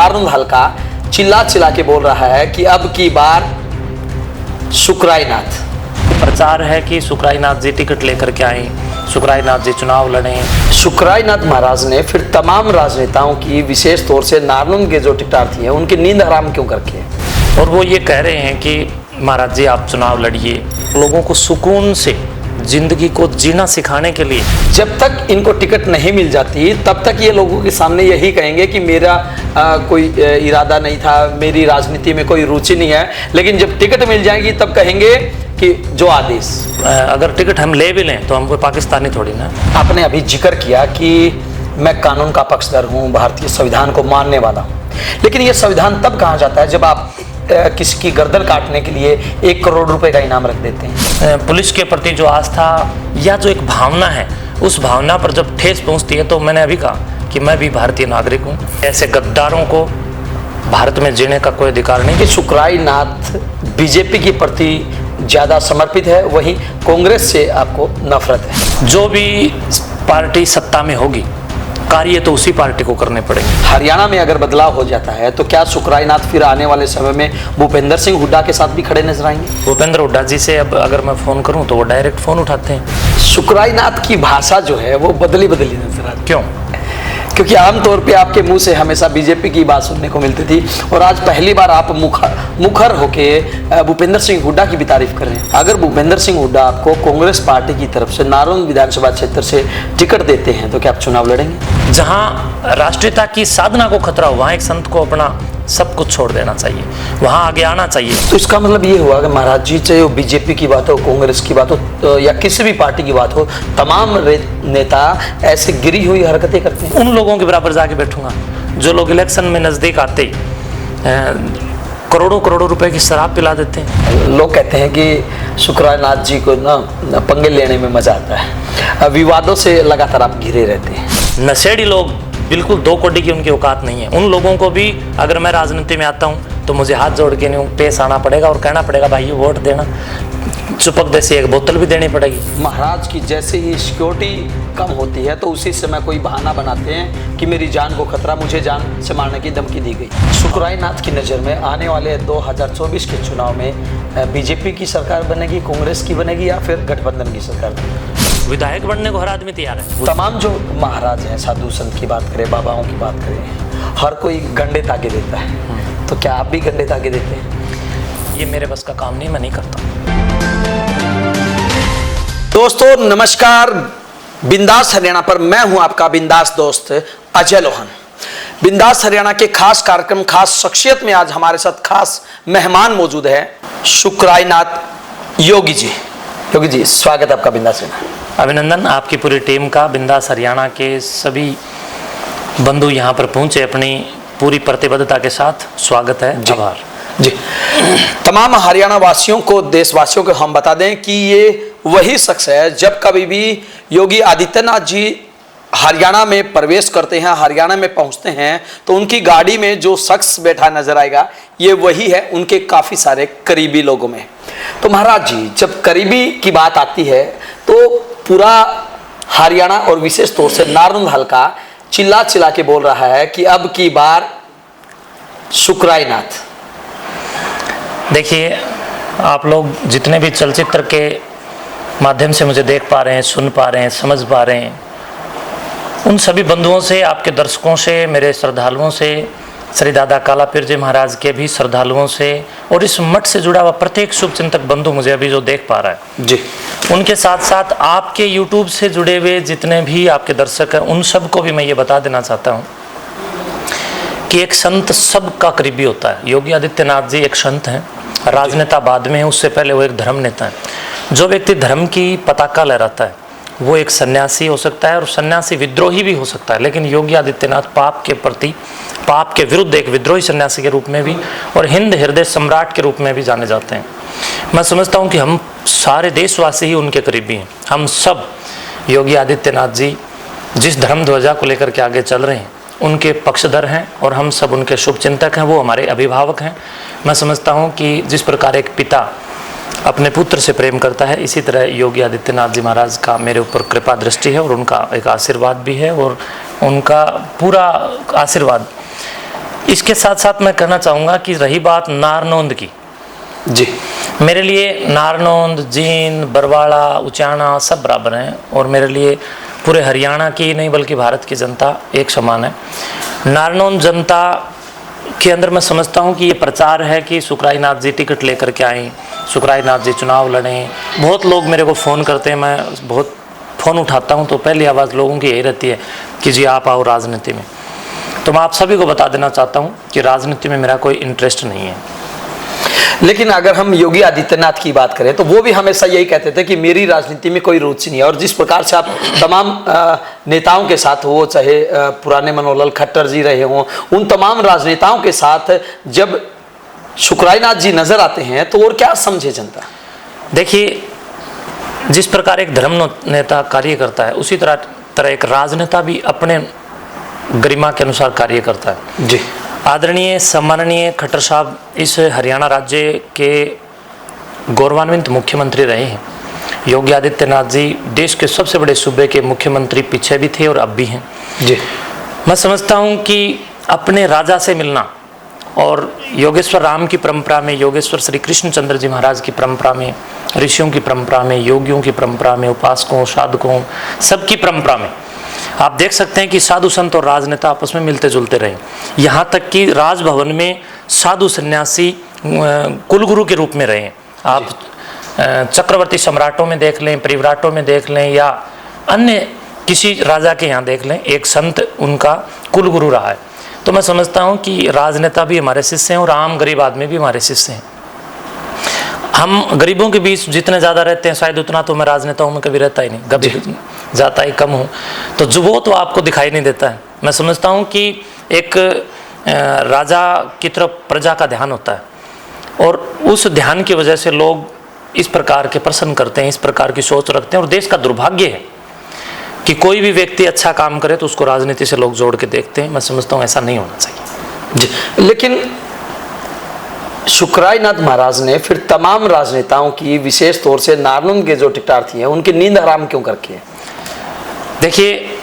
नारनूंद हल्का चिल्ला चिल्ला के बोल रहा है कि अब की बार सुकराईनाथ। प्रचार है कि सुकराईनाथ जी टिकट लेकर के आए, सुकराईनाथ जी चुनाव लड़ें। सुकराईनाथ महाराज ने फिर तमाम राजनेताओं की, विशेष तौर से नारनूंद के जो टिकटार्थी हैं, उनकी नींद हराम क्यों करके है? और वो ये कह रहे हैं कि महाराज जी आप चुनाव लड़िए, लोगों को सुकून से जिंदगी को जीना सिखाने के लिए। जब तक इनको टिकट नहीं मिल जाती तब तक ये लोगों के सामने यही कहेंगे कि मेरा कोई इरादा नहीं था, मेरी राजनीति में कोई रुचि नहीं है। लेकिन जब टिकट मिल जाएगी तब कहेंगे कि जो आदेश। अगर टिकट हम ले भी लें तो हम कोई पाकिस्तानी थोड़ी ना। आपने अभी जिक्र किया कि मैं कानून का पक्षधर हूँ, भारतीय संविधान को मानने वाला हूँ, लेकिन ये संविधान तब कहा जाता है जब आप किसी की गर्दन काटने के लिए 1 करोड़ रुपए का इनाम रख देते हैं। पुलिस के प्रति जो आस्था या जो एक भावना है, उस भावना पर जब ठेस पहुंचती है तो मैंने अभी कहा कि मैं भी भारतीय नागरिक हूं। ऐसे गद्दारों को भारत में जीने का कोई अधिकार नहीं। कि सुकराईनाथ बीजेपी के प्रति ज्यादा समर्पित है, वहीं कांग्रेस से आपको नफरत है। जो भी पार्टी सत्ता में होगी, कार्य तो उसी पार्टी को करने पड़ेंगे। हरियाणा में अगर बदलाव हो जाता है तो क्या सुकराईनाथ फिर आने वाले समय में भूपेंद्र सिंह हुड्डा के साथ भी खड़े नजर आएंगे? भूपेंद्र हुड्डा जी से अब अगर मैं फोन करूं तो वो डायरेक्ट फोन उठाते हैं। सुकराईनाथ की भाषा जो है वो बदली बदली नजर आती है। क्यों? क्योंकि आमतौर पे आपके मुंह से हमेशा बीजेपी की बात सुनने को मिलती थी, और आज पहली बार आप मुखर होके भूपेंद्र सिंह हुड्डा की भी तारीफ कर रहे हैं। अगर भूपेंद्र सिंह हुड्डा आपको कांग्रेस पार्टी की तरफ से नारनूंद विधानसभा क्षेत्र से टिकट देते हैं तो क्या आप चुनाव लड़ेंगे? जहां राष्ट्रीयता की साधना को खतरा हो, वहां एक संत को अपना सब कुछ छोड़ देना चाहिए, वहां आगे आना चाहिए। तो इसका मतलब ये हुआ कि महाराज जी, चाहे वो बीजेपी की बात हो, कांग्रेस की बात हो या किसी भी पार्टी की बात हो, तमाम नेता ऐसे गिरी हुई हरकतें करते हैं। उन लोगों के बराबर जाके बैठूंगा जो लोग इलेक्शन में नजदीक आते करोड़ों करोड़ों रुपए की शराब पिला देते हैं। लोग कहते हैं कि सुकराईनाथ जी को ना पंगे लेने में मजा आता है, विवादों से लगातार आप घिरे रहते हैं। नशेड़ी लोग, बिल्कुल 2 कौड़ी की उनकी औकात नहीं है। उन लोगों को भी अगर मैं राजनीति में आता हूं तो मुझे हाथ जोड़ के नहीं पेश आना पड़ेगा और कहना पड़ेगा भाई वोट देना, चुपक जैसी 1 बोतल भी देनी पड़ेगी। महाराज की जैसे ही सिक्योरिटी कम होती है तो उसी समय कोई बहाना बनाते हैं कि मेरी जान को खतरा, मुझे जान से मारने की धमकी दी गई। सुकराईनाथ की नज़र में आने वाले 2024 के चुनाव में बीजेपी की सरकार बनेगी, कांग्रेस की बनेगी या फिर गठबंधन की सरकार बनेगी? विधायक बनने को हर आदमी तैयार है। तमाम जो महाराज हैं, साधु संत की बात करें, बाबाओं की बात करें, हर कोई गंडे तागे देता है, तो क्या आप भी गंडे तागे देते हैं? ये मेरे बस का काम नहीं, मैं नहीं करता। दोस्तों नमस्कार, बिंदास हरियाणा पर मैं हूं आपका बिंदास दोस्त अजय लोहन। बिंदास हरियाणा के खास कार्यक्रम, खास शख्सियत में आज हमारे साथ खास मेहमान मौजूद है, सुकराईनाथ योगी जी। योगी जी, स्वागत आपका बिंदास हरियाणा। अभिनंदन आपकी पूरी टीम का। बिंदास हरियाणा के सभी बंधु यहाँ पर पहुंचे अपनी पूरी प्रतिबद्धता के साथ, स्वागत है। आभार जी। तमाम हरियाणा वासियों को, देशवासियों को हम बता दें कि ये वही शख्स है, जब कभी भी योगी आदित्यनाथ जी हरियाणा में प्रवेश करते हैं, हरियाणा में पहुंचते हैं, तो उनकी गाड़ी में जो शख्स बैठा नजर आएगा ये वही है, उनके काफ़ी सारे करीबी लोगों में। तो महाराज जी, जब करीबी की बात आती है तो पूरा हरियाणा और विशेष तौर से नारनूंद हल्का चिल्ला चिल्ला के बोल रहा है कि अब की बार सुकराईनाथ। देखिए, आप लोग जितने भी चलचित्र के माध्यम से मुझे देख पा रहे हैं, सुन पा रहे हैं, समझ पा रहे हैं, उन सभी बंधुओं से, आपके दर्शकों से, मेरे श्रद्धालुओं से, श्री दादा कालापीर जी महाराज के भी श्रद्धालुओं से, और इस मठ से जुड़ा हुआ प्रत्येक शुभचिंतक बंधु मुझे अभी जो देख पा रहा है जी, उनके साथ साथ आपके YouTube से जुड़े हुए जितने भी आपके दर्शक हैं, उन सबको भी मैं ये बता देना चाहता हूँ कि एक संत सबका करीबी होता है। योगी आदित्यनाथ जी एक संत हैं, राजनेता बाद में है, उससे पहले वो एक धर्म नेता है। जो व्यक्ति धर्म की पताका लहराता है वो एक सन्यासी हो सकता है, और सन्यासी विद्रोही भी हो सकता है, लेकिन योगी आदित्यनाथ पाप के प्रति, पाप के विरुद्ध एक विद्रोही सन्यासी के रूप में भी और हिंद हृदय सम्राट के रूप में भी जाने जाते हैं। मैं समझता हूं कि हम सारे देशवासी ही उनके करीबी हैं। हम सब योगी आदित्यनाथ जी जिस धर्म ध्वजा को लेकर के आगे चल रहे हैं उनके पक्षधर हैं, और हम सब उनके शुभचिंतक हैं, वो हमारे अभिभावक हैं। मैं समझता हूँ कि जिस प्रकार एक पिता अपने पुत्र से प्रेम करता है, इसी तरह योगी आदित्यनाथ जी महाराज का मेरे ऊपर कृपा दृष्टि है, और उनका एक आशीर्वाद भी है, और उनका पूरा आशीर्वाद इसके साथ साथ मैं कहना चाहूँगा कि रही बात नारनौंद की, जी मेरे लिए नारनौंद, जींद, बरवाड़ा, उचाना सब बराबर हैं और मेरे लिए पूरे हरियाणा की नहीं बल्कि भारत की जनता एक समान है। नारनौंद जनता के अंदर मैं समझता हूँ कि ये प्रचार है कि सुखराय नाथ जी टिकट लेकर के आएँ, सुखराय नाथ जी चुनाव लड़ें। बहुत लोग मेरे को फ़ोन करते हैं, मैं बहुत फ़ोन उठाता हूँ तो पहली आवाज़ लोगों की यही रहती है कि जी आप आओ राजनीति में। तो मैं आप सभी को बता देना चाहता हूँ कि राजनीति में मेरा कोई इंटरेस्ट नहीं है। लेकिन अगर हम योगी आदित्यनाथ की बात करें तो वो भी हमेशा यही कहते थे कि मेरी राजनीति में कोई रुचि नहीं है। और जिस प्रकार से आप तमाम नेताओं के साथ हो, चाहे पुराने मनोहर खट्टर जी रहे हों, उन तमाम राजनेताओं के साथ जब सुखराय नाथ जी नजर आते हैं तो और क्या समझे जनता? देखिए, जिस प्रकार एक धर्म नेता कार्य करता है उसी तरह एक राजनेता भी अपने गरिमा के अनुसार कार्य करता है। जी आदरणीय सम्माननीय खट्टर साहब इस हरियाणा राज्य के गौरवान्वित मुख्यमंत्री रहे हैं। योगी आदित्यनाथ जी देश के सबसे बड़े सूबे के मुख्यमंत्री पीछे भी थे और अब भी हैं। जी मैं समझता हूं कि अपने राजा से मिलना और योगेश्वर राम की परंपरा में, योगेश्वर श्री कृष्णचंद्र जी महाराज की परंपरा में, ऋषियों की परंपरा में, योगियों की परंपरा में, उपासकों, साधकों सबकी परंपरा में आप देख सकते हैं कि साधु संत और राजनेता आपस में मिलते जुलते रहे। यहाँ तक कि राजभवन में साधु सन्यासी कुलगुरु के रूप में रहे। आप चक्रवर्ती सम्राटों में देख लें, परिव्राटों में देख लें या अन्य किसी राजा के यहाँ देख लें, एक संत उनका कुलगुरु रहा है। तो मैं समझता हूँ कि राजनेता भी हमारे शिष्य हैं और आम गरीब आदमी भी हमारे शिष्य हैं। हम गरीबों के बीच जितने ज़्यादा रहते हैं शायद उतना तो मैं राजनेताओं में कभी रहता ही नहीं, कभी जाता ही कम हूँ। तो जो वो तो आपको दिखाई नहीं देता है। मैं समझता हूँ कि एक राजा की तरफ प्रजा का ध्यान होता है और उस ध्यान की वजह से लोग इस प्रकार के प्रश्न करते हैं, इस प्रकार की सोच रखते हैं। और देश का दुर्भाग्य है कि कोई भी व्यक्ति अच्छा काम करे तो उसको राजनीति से लोग जोड़ के देखते हैं। मैं समझता हूँ ऐसा नहीं होना चाहिए जी। लेकिन सुखराय नाथ महाराज ने फिर तमाम राजनेताओं की, विशेष तौर से नारनौंद के जो टिकटार्थी हैं, उनकी नींद हराम क्यों कर रखी है? देखिए,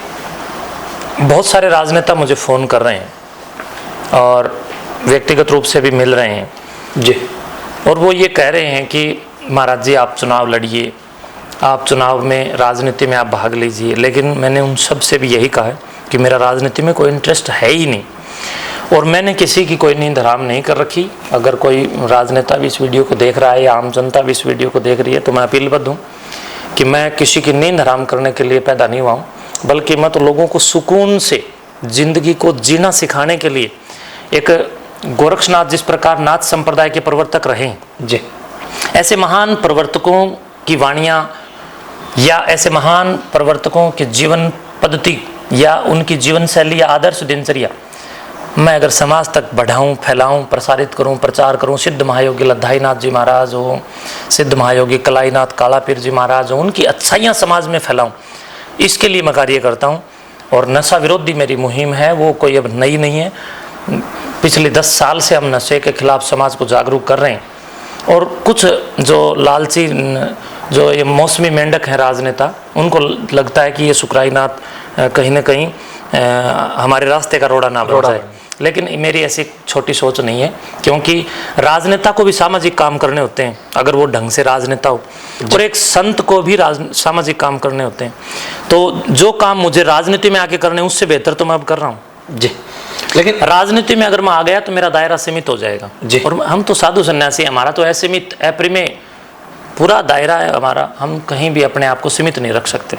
बहुत सारे राजनेता मुझे फ़ोन कर रहे हैं और व्यक्तिगत रूप से भी मिल रहे हैं जी, और वो ये कह रहे हैं कि महाराज जी आप चुनाव लड़िए, आप चुनाव में राजनीति में आप भाग लीजिए। लेकिन मैंने उन सब से भी यही कहा है कि मेरा राजनीति में कोई इंटरेस्ट है ही नहीं और मैंने किसी की कोई नींद हराम नहीं कर रखी। अगर कोई राजनेता भी इस वीडियो को देख रहा है या आम जनता भी इस वीडियो को देख रही है तो मैं अपीलबद्ध हूँ कि मैं किसी की नींद हराम करने के लिए पैदा नहीं हुआ हूँ, बल्कि मैं तो लोगों को सुकून से ज़िंदगी को जीना सिखाने के लिए, एक गोरक्षनाथ जिस प्रकार नाथ संप्रदाय के प्रवर्तक रहे जी, ऐसे महान प्रवर्तकों की वाणियाँ या ऐसे महान प्रवर्तकों के जीवन पद्धति या उनकी जीवन शैली या आदर्श दिनचर्या मैं अगर समाज तक बढ़ाऊं, फैलाऊं, प्रसारित करूं, प्रचार करूं, सिद्ध महायोगी लद्दाईनाथ जी महाराज हो, सिद्ध महायोगी कलाईनाथ कालापीर जी महाराज हो, उनकी अच्छाइयाँ समाज में फैलाऊं, इसके लिए मैं कार्य करता हूं। और नशा विरोधी मेरी मुहिम है, वो कोई अब नई नहीं है। पिछले 10 साल से हम नशे के खिलाफ समाज को जागरूक कर रहे हैं। और कुछ जो लालची, जो ये मौसमी मेंढक हैं राजनेता, उनको लगता है कि ये सुखराय नाथ कहीं ना कहीं हमारे रास्ते का रोड़ा ना बन जाए। लेकिन मेरी ऐसी छोटी सोच नहीं है, क्योंकि राजनेता को भी सामाजिक काम करने होते हैं अगर वो ढंग से राजनेता हो, और एक संत को भी सामाजिक काम करने होते हैं। तो जो काम मुझे राजनीति में आके करने उससे बेहतर तो मैं अब कर रहा हूँ जी। लेकिन राजनीति में अगर मैं आ गया तो मेरा दायरा सीमित हो जाएगा जी। और हम तो साधु सन्यासी, हमारा तो असीमित अप्रिमेय पूरा दायरा है हमारा, हम कहीं भी अपने आप को सीमित नहीं रख सकते।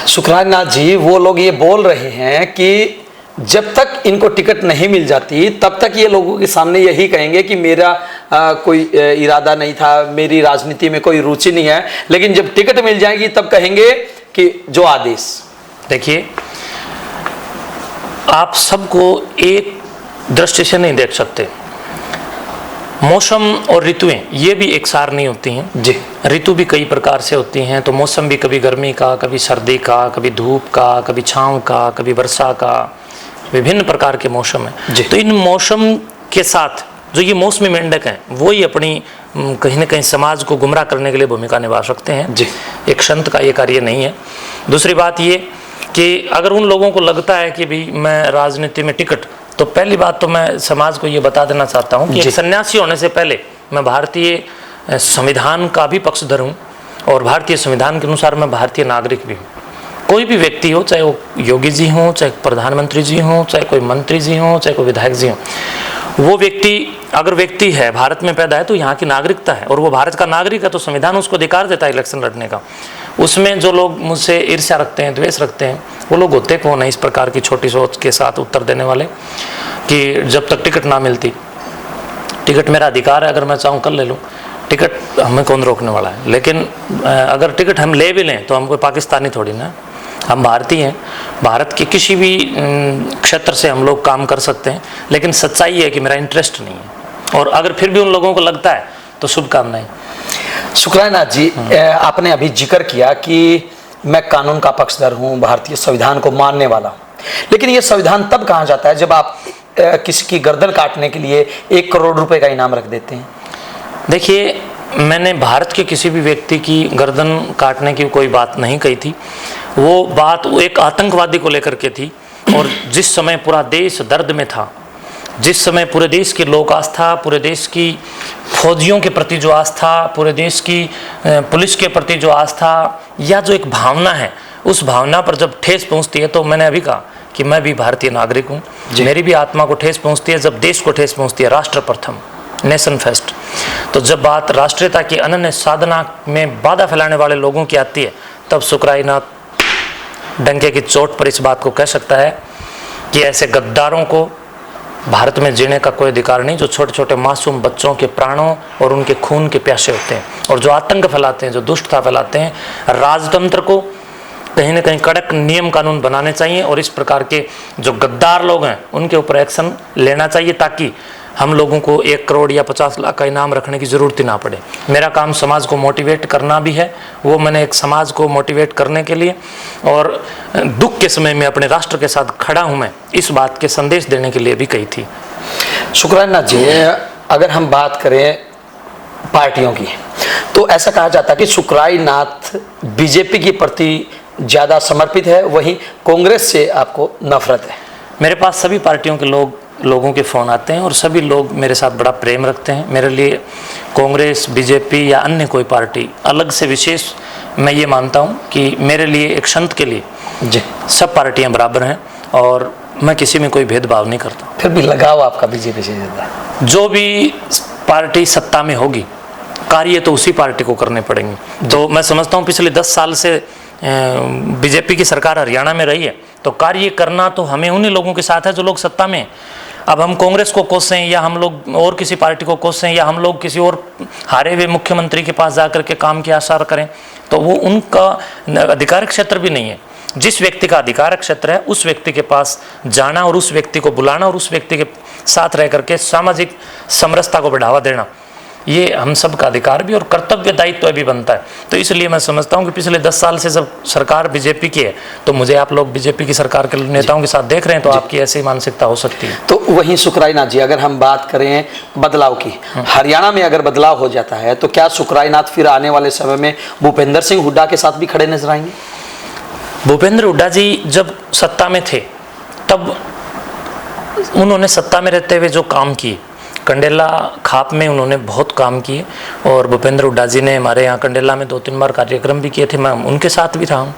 सुखराय नाथ जी, वो लोग ये बोल रहे हैं कि जब तक इनको टिकट नहीं मिल जाती तब तक ये लोगों के सामने यही कहेंगे कि मेरा कोई इरादा नहीं था, मेरी राजनीति में कोई रुचि नहीं है, लेकिन जब टिकट मिल जाएगी तब कहेंगे कि जो आदेश। देखिए, आप सबको एक दृष्टि से नहीं देख सकते। मौसम और ऋतुएं ये भी एक सार नहीं होती हैं जी। ऋतु भी कई प्रकार से होती हैं। तो मौसम भी कभी गर्मी का, कभी सर्दी का, कभी धूप का, कभी छाँव का, कभी वर्षा का, विभिन्न प्रकार के मौसम हैं। तो इन मौसम के साथ जो ये मौसमी मेंढक हैं वो ही अपनी कहीं ना कहीं समाज को गुमराह करने के लिए भूमिका निभा सकते हैं जी। एक संत का ये कार्य नहीं है। दूसरी बात ये कि अगर उन लोगों को लगता है कि भाई मैं राजनीति में टिकट तो पहली बात तो मैं समाज को ये बता देना चाहता हूँ कि एक सन्यासी होने से पहले मैं भारतीय संविधान का भी पक्षधर हूँ और भारतीय संविधान के अनुसार मैं भारतीय नागरिक भी हूँ। कोई भी व्यक्ति हो, चाहे वो योगी जी हों, चाहे प्रधानमंत्री जी हों, चाहे कोई मंत्री जी हों, चाहे कोई विधायक जी हों, वो व्यक्ति अगर व्यक्ति है, भारत में पैदा है, तो यहाँ की नागरिकता है और वो भारत का नागरिक है, तो संविधान उसको अधिकार देता है इलेक्शन लड़ने का। उसमें जो लोग मुझसे ईर्ष्या रखते हैं, द्वेष रखते हैं, वो लोग होते कौन है इस प्रकार की छोटी सोच के साथ उत्तर देने वाले कि जब तक टिकट ना मिलती, टिकट मेरा अधिकार है, अगर मैं चाहूँ कल ले लूँ, टिकट हमें कौन रोकने वाला है। लेकिन अगर टिकट हम ले भी लें तो हम कोई पाकिस्तानी थोड़ी ना, हम भारतीय हैं। भारत के किसी भी क्षेत्र से हम लोग काम कर सकते हैं, लेकिन सच्चाई है कि मेरा इंटरेस्ट नहीं है और अगर फिर भी उन लोगों को लगता है तो शुभकामनाएं। शुक्रानाथ जी, आपने अभी जिक्र किया कि मैं कानून का पक्षधर हूँ, भारतीय संविधान को मानने वाला हूँ, लेकिन ये संविधान तब कहा जाता है जब आप किसी की गर्दन काटने के लिए 1 करोड़ रुपए का इनाम रख देते हैं। देखिए, मैंने भारत के किसी भी व्यक्ति की गर्दन काटने की कोई बात नहीं कही थी। वो बात एक आतंकवादी को लेकर के थी और जिस समय पूरा देश दर्द में था, जिस समय पूरे देश की लोक आस्था, पूरे देश की फौजियों के प्रति जो आस्था, पूरे देश की पुलिस के प्रति जो आस्था या जो एक भावना है, उस भावना पर जब ठेस पहुंचती है, तो मैंने अभी कहा कि मैं भी भारतीय नागरिक हूँ, मेरी भी आत्मा को ठेस पहुंचती है जब देश को ठेस पहुंचती है। राष्ट्र प्रथम, नेशन फर्स्ट। तो जब बात राष्ट्रीयता की अनन्य साधना में बाधा फैलाने वाले लोगों की आती है, तब शुक्रानाथ डंके की चोट पर इस बात को कह सकता है कि ऐसे गद्दारों को भारत में जीने का कोई अधिकार नहीं, जो छोटे छोटे मासूम बच्चों के प्राणों और उनके खून के प्यासे होते हैं और जो आतंक फैलाते हैं, जो दुष्टता फैलाते हैं। राजतंत्र को कहीं ना कहीं कड़क नियम कानून बनाने चाहिए और इस प्रकार के जो गद्दार लोग हैं उनके ऊपर एक्शन लेना चाहिए, ताकि हम लोगों को 1 करोड़ या 50 लाख का इनाम रखने की ज़रूरत ही ना पड़े। मेरा काम समाज को मोटिवेट करना भी है, वो मैंने एक समाज को मोटिवेट करने के लिए और दुख के समय में अपने राष्ट्र के साथ खड़ा हूँ, मैं इस बात के संदेश देने के लिए भी कही थी। शुक्रानाथ जी, अगर हम बात करें पार्टियों की, तो ऐसा कहा जाता है कि शुक्रानाथ बीजेपी के प्रति ज़्यादा समर्पित है, वहीं कांग्रेस से आपको नफरत है। मेरे पास सभी पार्टियों के लोगों के फ़ोन आते हैं और सभी लोग मेरे साथ बड़ा प्रेम रखते हैं। मेरे लिए कांग्रेस, बीजेपी या अन्य कोई पार्टी अलग से विशेष मैं ये मानता हूँ कि मेरे लिए, एक संत के लिए जी, सब पार्टियाँ बराबर हैं और मैं किसी में कोई भेदभाव नहीं करता। फिर भी लगाव आपका बीजेपी से ज़्यादा? जो भी पार्टी सत्ता में होगी, कार्य तो उसी पार्टी को करने पड़ेंगे। तो मैं समझता हूँ पिछले 10 साल से बीजेपी की सरकार हरियाणा में रही है, तो कार्य करना तो हमें उन्हीं लोगों के साथ है जो लोग सत्ता में हैं। अब हम कांग्रेस को कोसें या हम लोग और किसी पार्टी को कोसें या हम लोग किसी और हारे हुए मुख्यमंत्री के पास जाकर के काम की आशा करें, तो वो उनका अधिकार क्षेत्र भी नहीं है। जिस व्यक्ति का अधिकार क्षेत्र है, उस व्यक्ति के पास जाना और उस व्यक्ति को बुलाना और उस व्यक्ति के साथ रह करके सामाजिक समरसता को बढ़ावा देना, ये हम सब का अधिकार भी और कर्तव्य दायित्व भी बनता है। तो इसलिए मैं समझता हूँ कि पिछले 10 साल से जब सरकार बीजेपी की है, तो मुझे आप लोग बीजेपी की सरकार के नेताओं के साथ देख रहे हैं, तो आपकी ऐसी मानसिकता हो सकती है। तो वहीं शुक्रानाथ जी, अगर हम बात करें बदलाव की, हरियाणा में अगर बदलाव हो जाता है, तो क्या शुक्रानाथ फिर आने वाले समय में भूपेंद्र सिंह हुड्डा के साथ भी खड़े नजर आएंगे? भूपेंद्र हुड्डा जी जब सत्ता में थे, तब उन्होंने सत्ता में रहते हुए जो काम किए, कंडेला खाप में उन्होंने बहुत काम किए और भूपेंद्र हुड्डा जी ने हमारे यहाँ कंडेला में 2-3 बार कार्यक्रम भी किए थे, मैं उनके साथ भी रहा हूँ।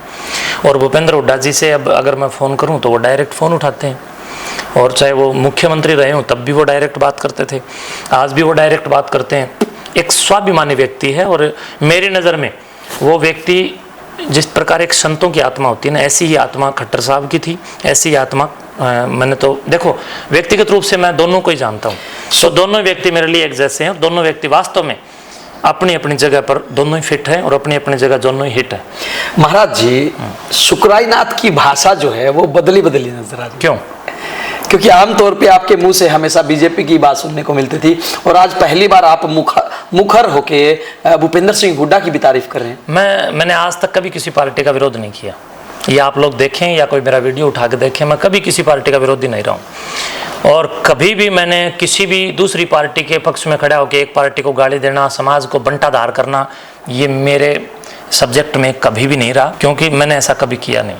और भूपेंद्र हुड्डा जी से अब अगर मैं फ़ोन करूँ तो वो डायरेक्ट फ़ोन उठाते हैं, और चाहे वो मुख्यमंत्री रहे हों तब भी वो डायरेक्ट बात करते थे, आज भी वो डायरेक्ट बात करते हैं। एक स्वाभिमानी व्यक्ति है और मेरी नज़र में वो व्यक्ति जिस प्रकार एक संतों की आत्मा होती है ना, ऐसी ही आत्मा खट्टर साहब की थी, ऐसी ही आत्मा मैंने तो देखो व्यक्तिगत रूप से मैं दोनों को ही जानता हूँ, तो दोनों व्यक्ति मेरे लिए एक जैसे हैं और दोनों व्यक्ति वास्तव में अपनी अपनी जगह पर दोनों ही फिट हैं और अपनी अपनी जगह दोनों ही हिट है। महाराज जी, शुक्रानाथ की भाषा जो है वो बदली बदली नजर आ रही है। क्यों? क्योंकि आमतौर पे आपके मुंह से हमेशा बीजेपी की बात सुनने को मिलती थी और आज पहली बार आप मुखर होके भूपेंद्र सिंह हुड्डा की भी तारीफ कर रहे हैं। मैंने आज तक कभी किसी पार्टी का विरोध नहीं किया, या आप लोग देखें या कोई मेरा वीडियो उठा के देखें, मैं कभी किसी पार्टी का विरोधी नहीं रहा हूँ। और कभी भी मैंने किसी भी दूसरी पार्टी के पक्ष में खड़ा होकर एक पार्टी को गाली देना, समाज को बंटाधार करना, ये सब्जेक्ट में कभी भी नहीं रहा, क्योंकि मैंने ऐसा कभी किया नहीं।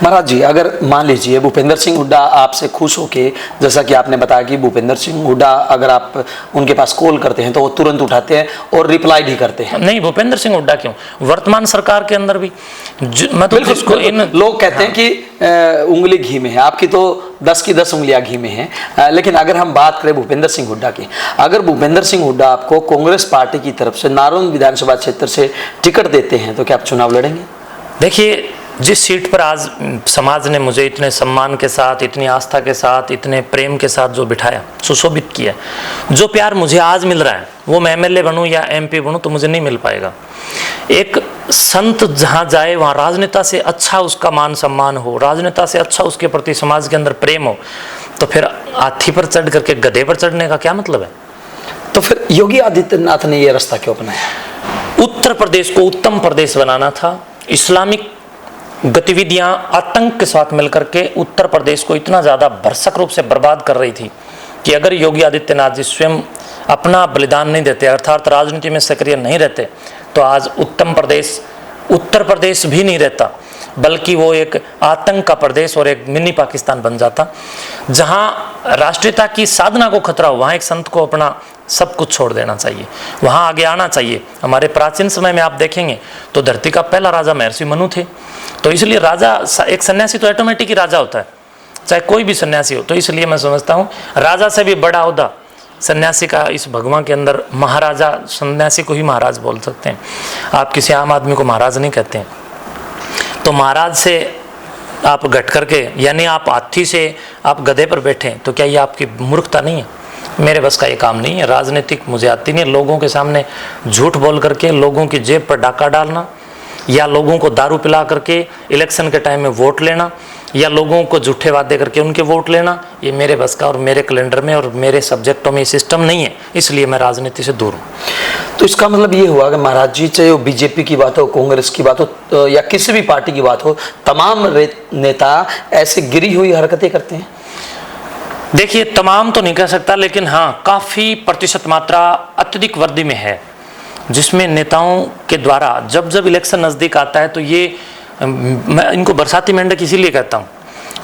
महाराज जी, अगर मान लीजिए भूपेंद्र सिंह हुड्डा आपसे खुश होके, जैसा कि आपने बताया कि भूपेंद्र सिंह हुड्डा अगर आप उनके पास कॉल करते हैं तो वो तुरंत उठाते हैं और रिप्लाई भी करते हैं। नहीं, भूपेंद्र सिंह हुड्डा क्यों, वर्तमान सरकार के अंदर भी मैं तो इसको लोग कहते हैं कि उंगली घी में है, आपकी तो 10 की 10 उंगलियां घी में हैं। लेकिन अगर हम बात करें भूपेंद्र सिंह हुड्डा की, अगर भूपेंद्र सिंह हुड्डा आपको कांग्रेस पार्टी की तरफ से नारौन विधानसभा क्षेत्र से टिकट देते हैं तो क्या आप चुनाव लड़ेंगे? देखिए, जिस सीट पर आज समाज ने मुझे इतने सम्मान के साथ, इतनी आस्था के साथ, इतने प्रेम के साथ जो बिठाया, सुशोभित किया, जो प्यार मुझे आज मिल रहा है, वो मैं एमएलए बनूं या एमपी बनूं तो मुझे नहीं मिल पाएगा। एक संत जहां जाए वहां राजनेता से अच्छा उसका मान सम्मान हो, राजनेता से अच्छा उसके प्रति समाज के अंदर प्रेम हो, तो फिर हाथी पर चढ़ करके गधे पर चढ़ने का क्या मतलब है? तो फिर योगी आदित्यनाथ ने यह रास्ता क्यों अपनाया? उत्तर प्रदेश को उत्तम प्रदेश बनाना था। इस्लामिक गतिविधियां आतंक के साथ मिलकर के उत्तर प्रदेश को इतना ज़्यादा भरसक रूप से बर्बाद कर रही थी कि अगर योगी आदित्यनाथ जी स्वयं अपना बलिदान नहीं देते, अर्थात राजनीति में सक्रिय नहीं रहते, तो आज उत्तर प्रदेश भी नहीं रहता, बल्कि वो एक आतंक का प्रदेश और एक मिनी पाकिस्तान बन जाता। जहां राष्ट्रीयता की साधना को खतरा हो, वहां एक संत को अपना सब कुछ छोड़ देना चाहिए, वहां आगे आना चाहिए। हमारे प्राचीन समय में आप देखेंगे तो धरती का पहला राजा महर्षि मनु थे, तो इसलिए राजा, एक सन्यासी तो ऑटोमेटिक ही राजा होता है, चाहे कोई भी सन्यासी हो। तो इसलिए मैं समझता हूँ राजा से भी बड़ा ओहदा सन्यासी का इस भगवान के अंदर, महाराजा सन्यासी को ही महाराज बोल सकते हैं, आप किसी आम आदमी को महाराज नहीं कहते हैं। तो महाराज से आप घट करके, यानी आप हाथी से आप गधे पर बैठे, तो क्या ये आपकी मूर्खता नहीं है? मेरे बस का ये काम नहीं है, राजनीतिक मुझे आती नहीं है। लोगों के सामने झूठ बोल करके लोगों की जेब पर डाका डालना, या लोगों को दारू पिला करके इलेक्शन के टाइम में वोट लेना, या लोगों को झूठे वादे करके उनके वोट लेना, ये मेरे बस का और मेरे कैलेंडर में और मेरे सब्जेक्टों में ये सिस्टम नहीं है, इसलिए मैं राजनीति से दूर हूँ। तो इसका मतलब ये हुआ कि महाराज जी, चाहे वो बीजेपी की बात हो, कांग्रेस की बात हो या किसी भी पार्टी की बात हो, तमाम नेता ऐसे गिरी हुई हरकतें करते हैं। देखिए, तमाम तो नहीं कह सकता, लेकिन हाँ, काफ़ी प्रतिशत मात्रा अत्यधिक वृद्धि में है, जिसमें नेताओं के द्वारा जब जब इलेक्शन नज़दीक आता है तो ये, मैं इनको बरसाती मेंढक इसीलिए कहता हूँ,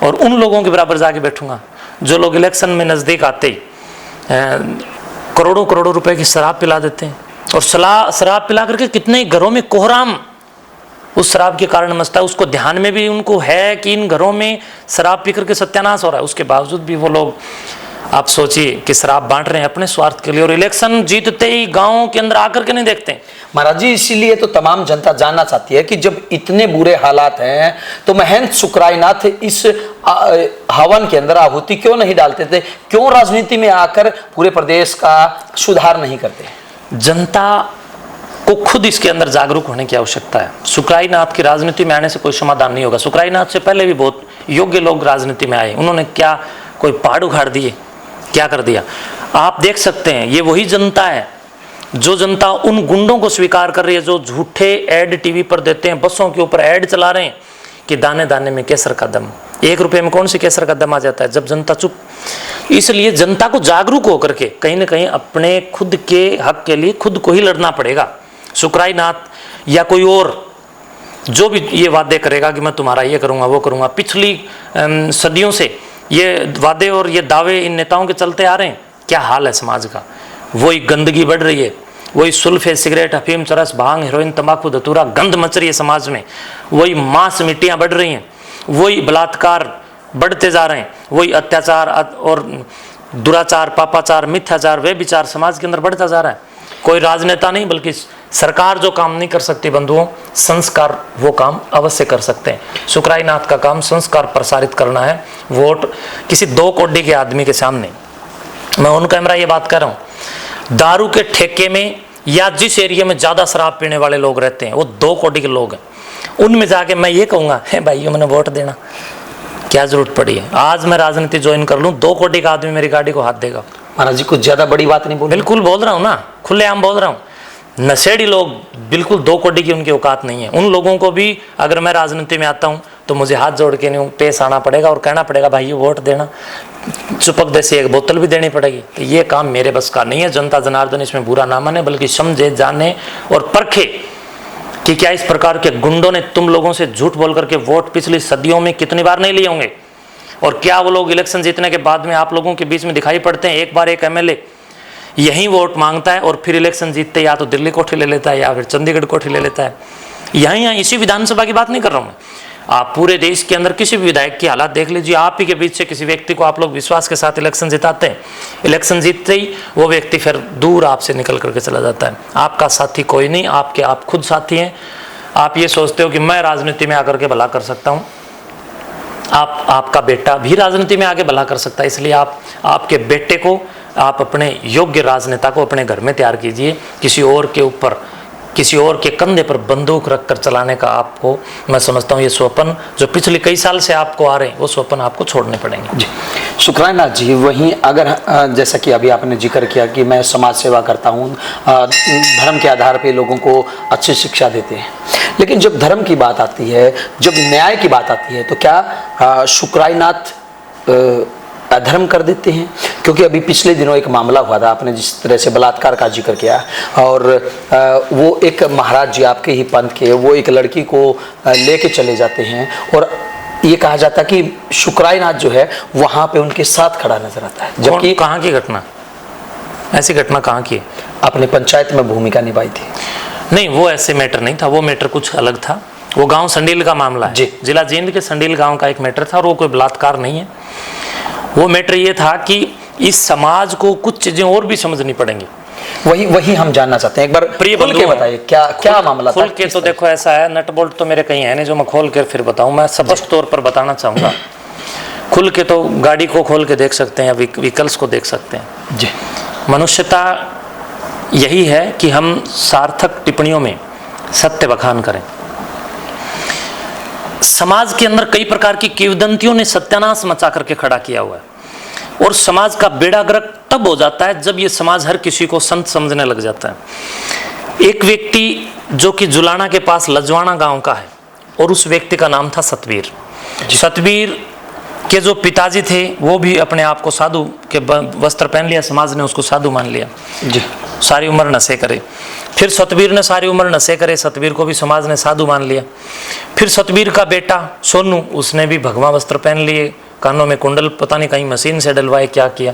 और उन लोगों के बराबर जाके बैठूंगा जो लोग इलेक्शन में नज़दीक आते ही करोड़ों करोड़ों रुपए की शराब पिला देते हैं, और शराब पिला करके कितने घरों में कोहराम उस शराब के कारण मचता है। उसको ध्यान में भी उनको है कि इन घरों में शराब पी करके सत्यानाश हो रहा है, उसके बावजूद भी वो लोग, आप सोचिए कि शराब बांट रहे हैं अपने स्वार्थ के लिए, और इलेक्शन जीतते ही गांवों के अंदर आकर के नहीं देखते। महाराज जी, इसीलिए तो तमाम जनता जानना चाहती है कि जब इतने बुरे हालात हैं तो महंत शुक्राईनाथ इस हवन के अंदर आहुति क्यों नहीं डालते थे? क्यों राजनीति में आकर पूरे प्रदेश का सुधार नहीं करते? जनता को खुद इसके अंदर जागरूक होने की आवश्यकता है। शुक्राईनाथ की राजनीति में आने से कोई समाधान नहीं होगा। शुक्राईनाथ से पहले भी बहुत योग्य लोग राजनीति में आए, उन्होंने क्या कोई पहाड़ उखाड़ दिए, क्या कर दिया? आप देख सकते हैं, ये वही जनता है जो जनता उन गुंडों को स्वीकार कर रही है जो झूठे ऐड टीवी पर देते हैं, बसों के ऊपर ऐड चला रहे हैं कि दाने दाने में केसर का दम। 1 रुपये में कौन सी केसर का दम आ जाता है जब जनता चुप। इसलिए जनता को जागरूक होकर के कहीं ना कहीं अपने खुद के हक के लिए खुद को ही लड़ना पड़ेगा। शुक्राईनाथ या कोई और जो भी ये वादे करेगा कि मैं तुम्हारा ये करूँगा वो करूँगा, पिछली सदियों से ये वादे और ये दावे इन नेताओं के चलते आ रहे हैं। क्या हाल है समाज का? वही गंदगी बढ़ रही है, वही सुल्फे, सिगरेट, अफीम, चरस, भांग, हेरोइन, तंबाकू, धतूरा, गंद मच रही है समाज में, वही मांस मिट्टियाँ बढ़ रही हैं, वही बलात्कार बढ़ते जा रहे हैं, वही अत्याचार और दुराचार, पापाचार, मिथ्याचार, वे विचार समाज के अंदर बढ़ता जा रहा है। कोई राजनेता नहीं बल्कि सरकार जो काम नहीं कर सकती बंधुओं, संस्कार वो काम अवश्य कर सकते हैं। शुक्राईनाथ का काम संस्कार प्रसारित करना है। वोट किसी 2 कौड़ी के आदमी के सामने, मैं उन कैमरा ये बात कर रहा हूँ, दारू के ठेके में या जिस एरिया में ज़्यादा शराब पीने वाले लोग रहते हैं वो 2 कौड़ी के लोग हैं, उनमें जाके मैं ये कहूँगा, है भाइयों मैंने वोट देना, क्या जरूरत पड़ी है? आज मैं राजनीति ज्वाइन कर लूँ, 2 कौड़ी का आदमी मेरी गाड़ी को हाथ देगा। महाराज जी, कुछ ज्यादा बड़ी बात नहीं बोल? बिल्कुल बोल रहा हूँ ना, खुलेआम बोल रहा हूँ। नशेड़ी लोग बिल्कुल 2 कौड़ी की उनकी औकात नहीं है। उन लोगों को भी अगर मैं राजनीति में आता हूँ तो मुझे हाथ जोड़ के नहीं पेश आना पड़ेगा और कहना पड़ेगा भाई वोट देना, चुपक जैसी 1 बोतल भी देनी पड़ेगी। तो ये काम मेरे बस का नहीं है। जनता जनार्दन इसमें बुरा ना माने बल्कि समझे, जाने और परखे कि क्या इस प्रकार के गुंडों ने तुम लोगों से झूठ बोल करके वोट पिछली सदियों में कितनी बार नहीं लिए होंगे, और क्या वो लोग इलेक्शन जीतने के बाद में आप लोगों के बीच में दिखाई पड़ते हैं? एक बार एक एमएलए यहीं वोट मांगता है और फिर इलेक्शन जीतते या तो दिल्ली कोठी ले लेता है या फिर चंडीगढ़ कोठी ले लेता है। यहाँ इसी विधानसभा की बात नहीं कर रहा हूँ मैं, आप पूरे देश के अंदर किसी भी विधायक की हालात देख लीजिए। आप ही के बीच से किसी व्यक्ति को आप लोग विश्वास के साथ इलेक्शन जिताते हैं, इलेक्शन जीतते ही वो व्यक्ति फिर दूर आपसे निकल करके चला जाता है। आपका साथी कोई नहीं, आप खुद साथी हैं। आप ये सोचते हो कि मैं राजनीति में आकर के भला कर सकता हूँ, आपका बेटा भी राजनीति में आगे भला कर सकता है। इसलिए आपके बेटे को, आप अपने योग्य राजनेता को अपने घर में तैयार कीजिए। किसी और के कंधे पर बंदूक रखकर चलाने का आपको, मैं समझता हूँ ये स्वप्न जो पिछले कई साल से आपको आ रहे हैं, वो स्वप्न आपको छोड़ने पड़ेंगे। जी, शुक्राना जी। वहीं अगर जैसा कि अभी आपने जिक्र किया कि मैं समाज सेवा करता हूँ, धर्म के आधार पे लोगों को अच्छी शिक्षा देते हैं, लेकिन जब धर्म की बात आती है, जब न्याय की बात आती है, तो क्या शुक्राईनाथ अधर्म कर देते हैं? क्योंकि अभी पिछले दिनों एक मामला हुआ था, आपने जिस तरह से बलात्कार का जिक्र किया, और वो एक महाराज जी आपके ही पंथ के, वो एक लड़की को लेके चले जाते हैं, और ये कहा जाता है कि शुक्राईनाथ जो है वहाँ पे उनके साथ खड़ा नजर आता है। जबकि कहाँ की घटना, ऐसी घटना कहाँ की है? आपने पंचायत में भूमिका निभाई थी। नहीं, वो ऐसे मैटर नहीं था, वो मैटर कुछ अलग था। वो गांव संडील का मामला है, जिला जींद के संडील गांव का एक मैटर था, और वो कोई बलात्कार नहीं है। वो मैटर ये था कि इस समाज को कुछ चीजें और भी समझनी पड़ेंगी। वही हम जानना चाहते हैं, एक बार खुल के बताइए क्या मामला था। खुल के तो देखो ऐसा है, नट बोल्ट तो मेरे कहीं है नहीं जो मैं खोल कर फिर बताऊं। मैं स्पष्ट तौर पर बताना चाहूंगा। खुल के तो गाड़ी को खोल के देख सकते हैं, व्हीकल्स को देख सकते हैं जी। मनुष्यता यही है कि हम सार्थक टिप्पणियों में सत्य बखान करें। समाज के अंदर कई प्रकार की किंवदंतियों ने सत्यानाश मचा करके खड़ा किया हुआ है, और समाज का बेड़ा गर्क तब हो जाता है जब ये समाज हर किसी को संत समझने लग जाता है। एक व्यक्ति जो कि जुलाना के पास लजवाना गांव का है, और उस व्यक्ति का नाम था सतवीर। सतवीर के जो पिताजी थे वो भी अपने आप को साधु के वस्त्र पहन लिया, समाज ने उसको साधु मान लिया जी। सारी उम्र नशे करे, फिर सतवीर ने सारी उम्र नशे करे, सतवीर को भी समाज ने साधु मान लिया। फिर सतवीर का बेटा सोनू, उसने भी भगवा वस्त्र पहन लिए, कानों में कुंडल पता नहीं कहीं मशीन से डलवाए क्या किया,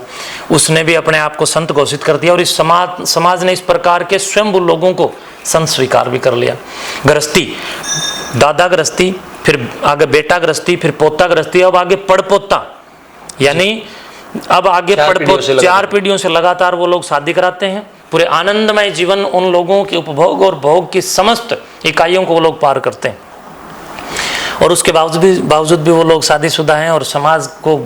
उसने भी अपने आप को संत घोषित कर दिया। और इस समाज ने इस प्रकार के स्वयं लोगों को संत स्वीकार भी कर लिया। गृहस्थी, दादा गृहस्थी, फिर आगे बेटा गृहस्थी, फिर पोता गृहस्थी, अब आगे पड़पोता, यानी अब आगे पड़पोता, 4 पीढ़ियों से लगातार वो लोग शादी कराते हैं। पूरे आनंदमय जीवन उन लोगों के उपभोग और भोग की समस्त इकाइयों को वो लोग पार करते हैं, और उसके बावजूद भी वो लोग शादीशुदा हैं, और समाज को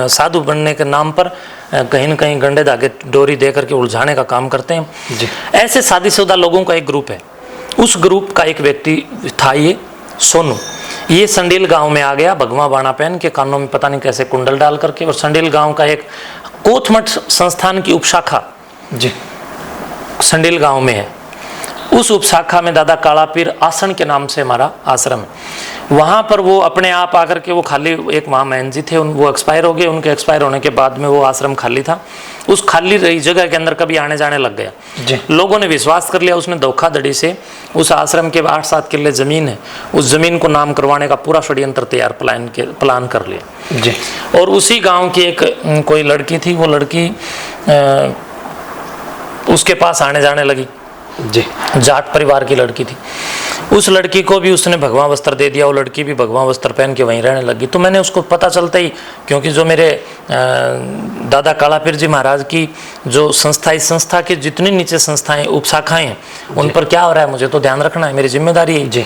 साधु बनने के नाम पर कहीं न कहीं गंडे धागे डोरी दे करके उलझाने का काम करते हैं जी। ऐसे शादीशुदा लोगों का एक ग्रुप है, उस ग्रुप का एक व्यक्ति था ये सोनू। ये संडील गांव में आ गया, भगवा बाणा पहन के, कानों में पता नहीं कैसे कुंडल डाल करके, और संडील गांव का एक कोथमठ संस्थान की उपशाखा जी संडील गांव में है। उस उपशाखा में दादा काला पीर आसन के नाम से हमारा आश्रम है। वहाँ पर वो अपने आप आकर के, वो खाली एक वहाँ महन जी थे, वो एक्सपायर हो गए, उनके एक्सपायर होने के बाद में वो आश्रम खाली था। उस खाली रही जगह के अंदर कभी आने जाने लग गया जी। लोगों ने विश्वास कर लिया, उसने धोखाधड़ी से उस आश्रम के 8-7 किले जमीन है, उस जमीन को नाम करवाने का पूरा षड्यंत्र तैयार प्लान कर लिया जी। और उसी गाँव की एक कोई लड़की थी, वो लड़की उसके पास आने जाने लगी जी। जाट परिवार की लड़की थी। उस लड़की को भी उसने भगवा वस्त्र दे दिया, वो लड़की भी भगवा वस्त्र पहन के वहीं रहने लगी। तो मैंने उसको पता चलता ही, क्योंकि जो मेरे दादा कालापीर जी महाराज की जो संस्था, इस संस्था के जितनी नीचे संस्थाएं उपशाखाएं हैं उन पर क्या हो रहा है मुझे तो ध्यान रखना है, मेरी जिम्मेदारी है जी।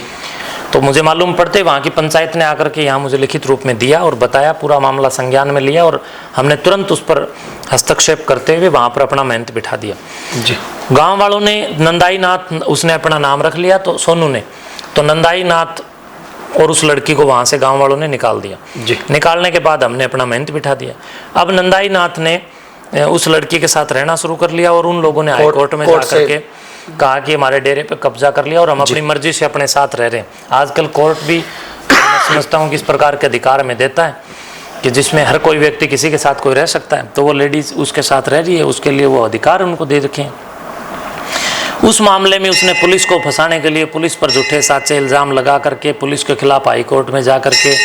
तो मुझे मालूम पड़ते वहाँ की पंचायत ने आकर के यहाँ मुझे लिखित रूप में दिया और बताया, पूरा मामला संज्ञान में लिया, और हमने तुरंत उस पर हस्तक्षेप करते हुए वहाँ पर अपना मेहनत बिठा दिया जी। गांव वालों ने नंदाई नाथ उसने अपना नाम रख लिया, तो सोनू ने, तो नंदाई नाथ और उस लड़की को वहाँ से गांव वालों ने निकाल दिया जी। निकालने के बाद हमने अपना मेहनत बिठा दिया। अब नंदाई नाथ ने उस लड़की के साथ रहना शुरू कर लिया, और उन लोगों ने हाई कोर्ट में जाकर के कहा कि हमारे डेरे पे कब्जा कर लिया और हम अपनी मर्जी से अपने साथ रह रहे हैं। आजकल कोर्ट भी मैं समझता हूँ कि इस प्रकार के अधिकार में देता है कि जिसमें हर कोई व्यक्ति किसी के साथ कोई रह सकता है, तो वो लेडीज उसके साथ रह रही है, उसके लिए वो अधिकार उनको दे रखे हैं। उस मामले में उसने पुलिस को फंसाने के लिए पुलिस पर झूठे साचे इल्ज़ाम लगा करके पुलिस के खिलाफ हाई कोर्ट में जा करके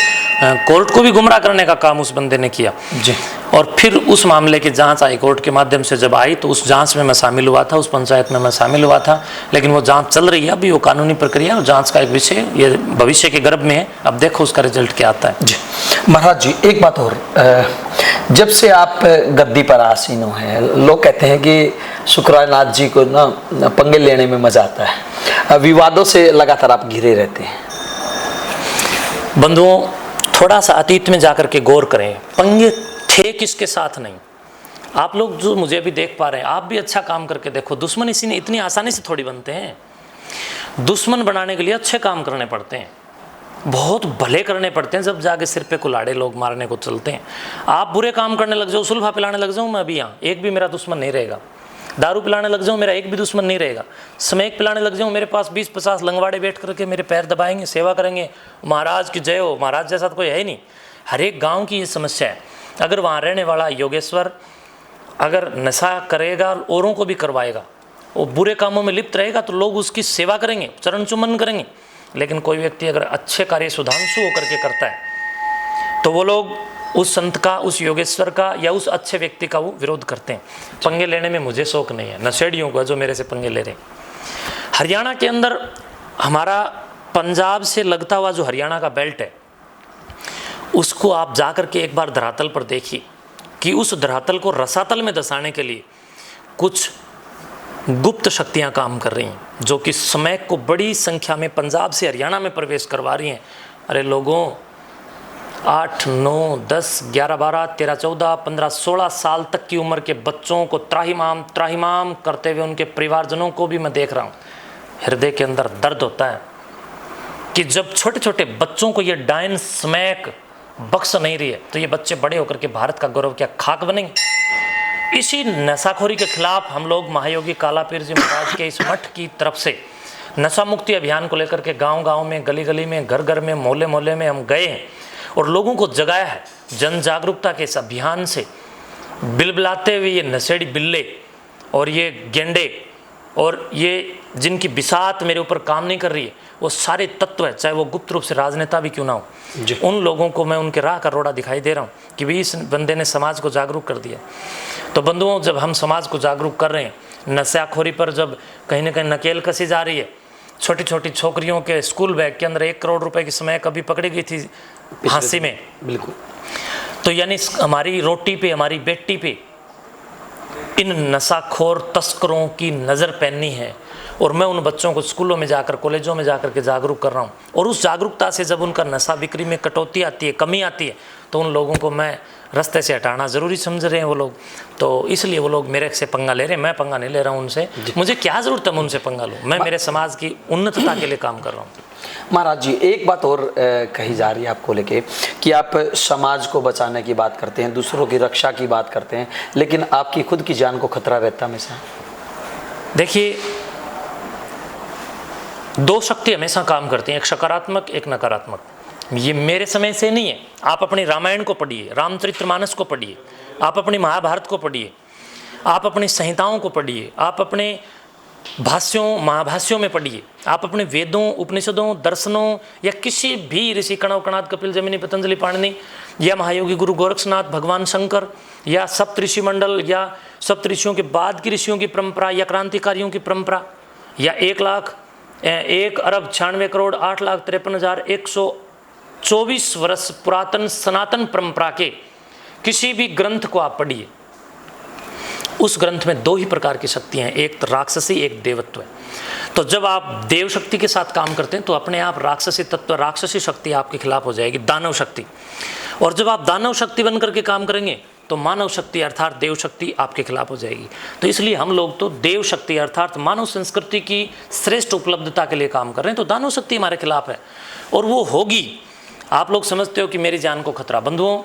कोर्ट को भी गुमराह करने का काम उस बंदे ने किया जी। और फिर उस मामले की जांच हाई कोर्ट के माध्यम से जब आई तो उस जांच में मैं शामिल हुआ था, उस पंचायत में मैं शामिल हुआ था, लेकिन वो जांच चल रही है अभी, वो कानूनी प्रक्रिया और जांच का एक विषय ये भविष्य के गर्भ में है। अब देखो उसका रिजल्ट क्या आता है। जी महाराज जी, एक बात और, जब से आप गद्दी पर आसीन हुए हैं, लोग कहते हैं कि शुक्रानाथ जी को ना पंगे लेने में मजा आता है, विवादों से लगातार आप घिरे रहते हैं। बंधुओं, थोड़ा सा अतीत में जाकर के गौर करें, पंगे थे किसके साथ नहीं। आप लोग जो मुझे भी देख पा रहे हैं, आप भी अच्छा काम करके देखो। दुश्मन इसी ने इतनी आसानी से थोड़ी बनते हैं। दुश्मन बनाने के लिए अच्छे काम करने पड़ते हैं, बहुत भले करने पड़ते हैं, जब जाके सिर पे कुल्हाड़े लोग मारने को चलते हैं। आप बुरे काम करने लग जाओ, सुल्फा पिलाने लग जाऊँ मैं अभी यहाँ, एक भी मेरा दुश्मन नहीं रहेगा। दारू पिलाने लग जाऊँ, मेरा एक भी दुश्मन नहीं रहेगा। स्मैक पिलाने लग जाऊँ, मेरे पास 20-50 लंगवाड़े बैठ करके मेरे पैर दबाएंगे, सेवा करेंगे, महाराज की जय हो। महाराज जैसा तो कोई है ही नहीं। हर एक गांव की ये समस्या है। अगर वहाँ रहने वाला योगेश्वर अगर नशा करेगा, औरों को भी करवाएगा, वो बुरे कामों में लिप्त रहेगा, तो लोग उसकी सेवा करेंगे, चरण चुम्बन करेंगे। लेकिन कोई व्यक्ति अगर अच्छे कार्य सुधांशु होकर के करता है, तो वो लोग उस संत का, उस योगेश्वर का या उस अच्छे व्यक्ति का वो विरोध करते हैं। पंगे लेने में मुझे शौक नहीं है, नशेड़ियों का जो मेरे से पंगे ले रहे हैं। हरियाणा के अंदर हमारा पंजाब से लगता हुआ जो हरियाणा का बेल्ट है, उसको आप जा कर के एक बार धरातल पर देखिए कि उस धरातल को रसातल में दसाने के लिए कुछ गुप्त शक्तियां काम कर रही हैं, जो कि स्मैक को बड़ी संख्या में पंजाब से हरियाणा में प्रवेश करवा रही हैं। अरे लोगों, 8, 9, 10, 11, 12, 13, 14, 15, 16 साल तक की उम्र के बच्चों को त्राहिमाम करते हुए उनके परिवारजनों को भी मैं देख रहा हूँ। हृदय के अंदर दर्द होता है कि जब छोटे छोटे बच्चों को ये डायन स्मैक बख्श नहीं रही है, तो ये बच्चे बड़े होकर के भारत का गौरव क्या खाक बनेंगे। इसी नशाखोरी के खिलाफ हम लोग महायोगी कालापीर जी महाराज के इस मठ की तरफ से नशा मुक्ति अभियान को लेकर के गांव-गांव में, गली-गली में, घर-घर में, मोहल्ले-मोहल्ले में हम गए हैं और लोगों को जगाया है। जन जागरूकता के इस अभियान से बिलबिलाते हुए ये नशेड़ी बिल्ले और ये गेंडे और ये जिनकी बिसात मेरे ऊपर काम नहीं कर रही है, वो सारे तत्व है, चाहे वो गुप्त रूप से राजनेता भी क्यों ना हो, उन लोगों को मैं उनके राह का रोड़ा दिखाई दे रहा हूँ कि भाई इस बंदे ने समाज को जागरूक कर दिया। तो बंधुओं, जब हम समाज को जागरूक कर रहे हैं, नशाखोरी पर जब कहीं ना कहीं नकेल कसी जा रही है, छोटी छोटी छोकरियों के स्कूल बैग के अंदर 1 करोड़ रुपए की समय कभी पकड़ी गई थी फांसी में, बिल्कुल, तो यानी हमारी रोटी पे, हमारी बेटी पे इन नशाखोर तस्करों की नज़र पहननी है। और मैं उन बच्चों को स्कूलों में जाकर, कॉलेजों में जाकर के जागरूक कर रहा हूँ। और उस जागरूकता से जब उनका नशा बिक्री में कटौती आती है, कमी आती है, तो उन लोगों को मैं रास्ते से हटाना ज़रूरी समझ रहे हैं वो लोग। तो इसलिए वो लोग मेरे से पंगा ले रहे हैं, मैं पंगा नहीं ले रहा हूँ उनसे। मुझे क्या ज़रूरत है मैं उनसे पंगा लूँ? मैं मेरे समाज की उन्नतता के लिए काम कर रहा हूँ। महाराज जी, एक बात और कही जा रही है आपको लेके कि आप समाज को बचाने की बात करते हैं, दूसरों की रक्षा की बात करते हैं, लेकिन आपकी खुद की जान को खतरा रहता है हमेशा। देखिए, 2 शक्ति हमेशा काम करती हैं, एक सकारात्मक, एक नकारात्मक। ये मेरे समय से नहीं है। आप अपनी रामायण को पढ़िए, रामचरितमानस को पढ़िए, आप अपनी महाभारत को पढ़िए, आप अपनी संहिताओं को पढ़िए, आप अपने भाष्यों महाभाष्यों में पढ़िए, आप अपने वेदों, उपनिषदों, दर्शनों या किसी भी ऋषि कणव, कणाद, कपिल, जैमिनी, पतंजलि, पाणिनि या महायोगी गुरु गोरक्षनाथ, भगवान शंकर या सप्त ऋषि मंडल या सप्त ऋषियों के बाद की ऋषियों की परंपरा या क्रांतिकारियों की परंपरा या 1,01,08,53,124 वर्ष पुरातन सनातन परंपरा के किसी भी ग्रंथ को आप पढ़िए। उस ग्रंथ में 2 ही प्रकार की शक्तियां हैं, एक राक्षसी, एक देवत्व है। तो जब आप देव शक्ति के साथ काम करते हैं तो अपने आप राक्षसी तत्व, राक्षसी शक्ति आपके खिलाफ हो जाएगी, दानव शक्ति। और जब आप दानव शक्ति बनकर के काम करेंगे तो मानव शक्ति अर्थात देव शक्ति आपके खिलाफ हो जाएगी। तो इसलिए हम लोग तो देव शक्ति अर्थात मानव संस्कृति की श्रेष्ठ उपलब्धता के लिए काम कर रहे हैं। तो दानव शक्ति हमारे खिलाफ है और वो होगी। आप लोग समझते हो कि मेरी जान को खतरा। बंधुओं,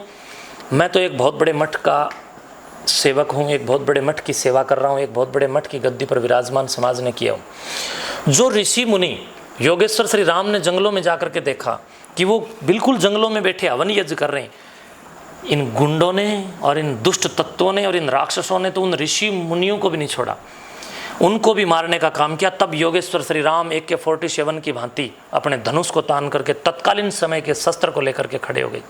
मैं तो एक बहुत बड़े मठ का सेवक हूँ, एक बहुत बड़े मठ की सेवा कर रहा हूँ, एक बहुत बड़े मठ की गद्दी पर विराजमान समाज ने किया हूँ। जो ऋषि मुनि योगेश्वर श्री राम ने जंगलों में जाकर के देखा कि वो बिल्कुल जंगलों में बैठे हवन यज्ञ कर रहे हैं, इन गुंडों ने और इन दुष्ट तत्वों ने और इन राक्षसों ने तो उन ऋषि मुनियों को भी नहीं छोड़ा। उनको भी मारने का काम किया। तब योगेश्वर श्री राम AK-47 की भांति अपने धनुष को तान करके तत्कालीन समय के शस्त्र को लेकर के खड़े हो गए।